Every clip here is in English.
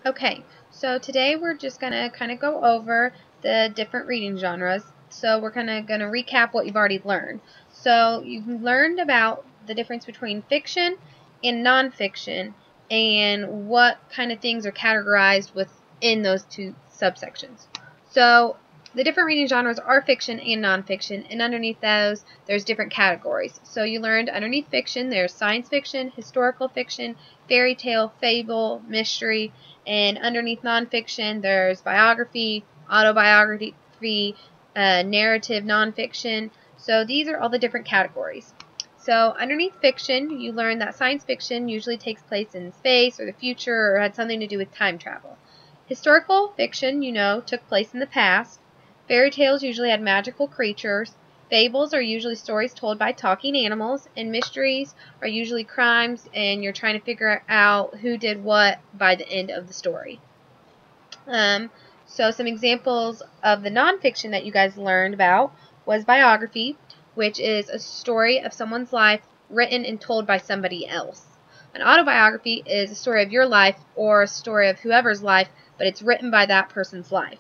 Okay, so today we're just going to kind of go over the different reading genres. So we're kind of going to recap what you've already learned. So you've learned about the difference between fiction and nonfiction and what kind of things are categorized within those two subsections. So the different reading genres are fiction and nonfiction, and underneath those there's different categories. So you learned underneath fiction there's science fiction, historical fiction, fairy tale, fable, mystery, and underneath nonfiction there's biography, autobiography, narrative nonfiction. So these are all the different categories. So underneath fiction, you learn that science fiction usually takes place in space or the future or had something to do with time travel. Historical fiction, took place in the past. Fairy tales usually had magical creatures. Fables are usually stories told by talking animals, and mysteries are usually crimes, and you're trying to figure out who did what by the end of the story. So some examples of the nonfiction that you guys learned about was biography, which is a story of someone's life written and told by somebody else. An autobiography is a story of your life or a story of whoever's life, but it's written by that person's life.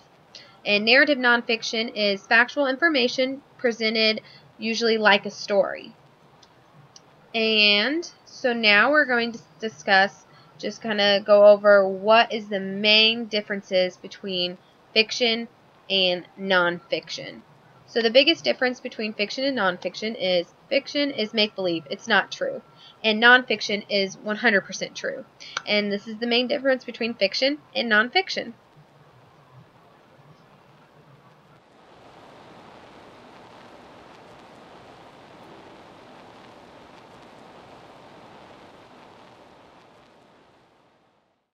And narrative nonfiction is factual information presented usually like a story. And so now we're going to discuss, just kind of go over what is the main differences between fiction and nonfiction. So the biggest difference between fiction and nonfiction is fiction is make-believe. It's not true. And nonfiction is 100% true. And this is the main difference between fiction and nonfiction.